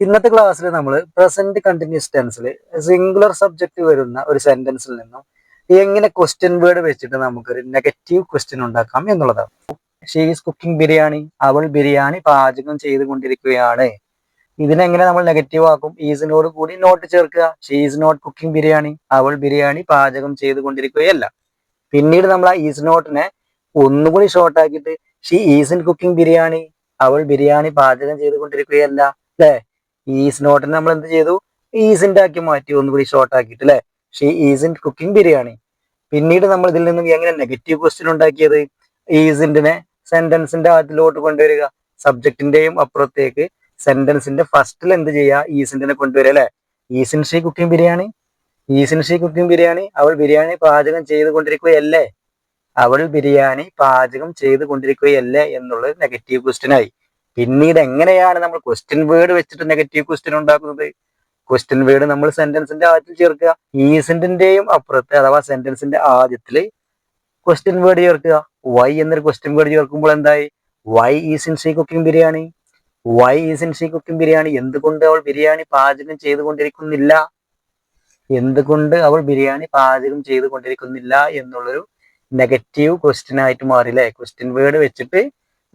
ഇന്നത്തെ ക്ലാസ്സിൽ നമ്മൾ പ്രസന്റ് കണ്ടിന്യൂസ് ടെൻസിൽ സിംഗുലർ സബ്ജക്റ്റ് വരുന്ന ഒരു സെന്റൻസിൽ നിന്നും എങ്ങനെ ക്വസ്റ്റ്യൻ വേർഡ് വെച്ചിട്ട് നമുക്കൊരു നെഗറ്റീവ് ക്വസ്റ്റ്യൻ ഉണ്ടാക്കാം എന്നുള്ളതാണ്. ഷീ ഈസ് കുക്കിംഗ് ബിരിയാണി, അവൾ ബിരിയാണി പാചകം ചെയ്തുകൊണ്ടിരിക്കുകയാണ്. ഇതിനെങ്ങനെ നമ്മൾ നെഗറ്റീവ് ആക്കും? ഈസിനോട് കൂടി നോട്ട് ചേർക്കുക. She is not cooking biryani, അവൾ ബിരിയാണി പാചകം ചെയ്തുകൊണ്ടിരിക്കുകയല്ല. പിന്നീട് നമ്മൾ ആ ഈസ് നോട്ടിനെ ഒന്നുകൂടി ഷോർട്ട് ആക്കിയിട്ട് she is in cooking biryani, അവൾ ബിരിയാണി പാചകം ചെയ്തുകൊണ്ടിരിക്കുകയല്ല. അല്ലേ? ഈസ് നോട്ടിനെ നമ്മൾ എന്ത് ചെയ്തു? ഈസിന്റെ ആക്കി മാറ്റി, ഒന്നുകൂടി ഷോർട്ട് ആക്കിയിട്ട്. അല്ലെ? She is in cooking biryani. പിന്നീട് നമ്മൾ ഇതിൽ നിന്നും എങ്ങനെ നെഗറ്റീവ് ക്വസ്റ്റ്യൻ ഉണ്ടാക്കിയത്? ഈസിന്റെ സെന്റൻസിന്റെ ആദ്യത്തിലോട്ട് കൊണ്ടുവരിക. സബ്ജക്റ്റിന്റെയും അപ്പുറത്തേക്ക് സെന്റൻസിന്റെ ഫസ്റ്റിൽ എന്ത് ചെയ്യുക? ഈസിന്റെ കൊണ്ടുവരിക. അല്ലെ? ഈസിൻ she cooking biryani, ഈസിൻ she cooking biryani, അവൾ ബിരിയാണി പാചകം ചെയ്തുകൊണ്ടിരിക്കുകയല്ലേ, അവൾ ബിരിയാണി പാചകം ചെയ്തുകൊണ്ടിരിക്കുകയല്ലേ എന്നുള്ളത് നെഗറ്റീവ് ക്വസ്റ്റ്യൻ ആയി. പിന്നീട് എങ്ങനെയാണ് നമ്മൾ ക്വസ്റ്റ്യൻ വേർഡ് വെച്ചിട്ട് നെഗറ്റീവ് ക്വസ്റ്റ്യൻ ഉണ്ടാക്കുന്നത്? ക്വസ്റ്റ്യൻ വേർഡ് നമ്മൾ സെന്റൻസിന്റെ ആദ്യത്തിൽ ചേർക്കുക. ഈസിന്റെയും അപ്പുറത്ത് അഥവാ സെന്റൻസിന്റെ ആദ്യത്തില് ക്വസ്റ്റ്യൻ വേർഡ് ചേർക്കുക. വൈ എന്നൊരു ക്വസ്റ്റ്യൻ വേർഡ് ചേർക്കുമ്പോൾ എന്തായി? Why isn't she cooking biryani, why isn't she cooking biryani, എന്തുകൊണ്ട് അവൾ ബിരിയാണി പാചകം ചെയ്തുകൊണ്ടിരിക്കുന്നില്ല, എന്തുകൊണ്ട് അവൾ ബിരിയാണി പാചകം ചെയ്തുകൊണ്ടിരിക്കുന്നില്ല എന്നുള്ളൊരു നെഗറ്റീവ് ക്വസ്റ്റ്യൻ ആയിട്ട് മാറില്ലേ? ക്വസ്റ്റ്യൻ വേർഡ് വെച്ചിട്ട്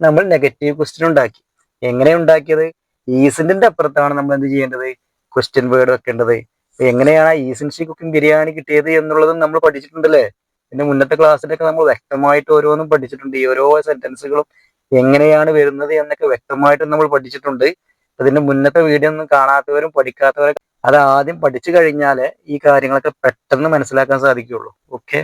നമ്മൾ നെഗറ്റീവ് ക്വസ്റ്റ്യൻ ഉണ്ടാക്കി. എങ്ങനെ ഉണ്ടാക്കിയത്? ഈസിന്റെ അപ്പുറത്താണ് നമ്മൾ എന്ത് ചെയ്യേണ്ടത്? ക്വസ്റ്റ്യൻ വേർഡ് വെക്കേണ്ടത്. എങ്ങനെയാണ് ഈസിൻ ഷീ കുക്കിംഗ് ബിരിയാണി കിട്ടിയത് എന്നുള്ളതും നമ്മൾ പഠിച്ചിട്ടുണ്ടല്ലേ? പിന്നെ മുന്നത്തെ ക്ലാസ്സിലൊക്കെ നമ്മൾ വ്യക്തമായിട്ട് ഓരോന്നും പഠിച്ചിട്ടുണ്ട്. ഈ ഓരോ സെന്റൻസുകളും എങ്ങനെയാണ് വരുന്നത് എന്നൊക്കെ വ്യക്തമായിട്ട് നമ്മൾ പഠിച്ചിട്ടുണ്ട്. അതിന്റെ മുന്നത്തെ വീഡിയോ ഒന്നും കാണാത്തവരും പഠിക്കാത്തവരും അത് ആദ്യം പഠിച്ചു കഴിഞ്ഞാലേ ഈ കാര്യങ്ങളൊക്കെ പെട്ടെന്ന് മനസ്സിലാക്കാൻ സാധിക്കുകയുള്ളൂ. ഓക്കെ.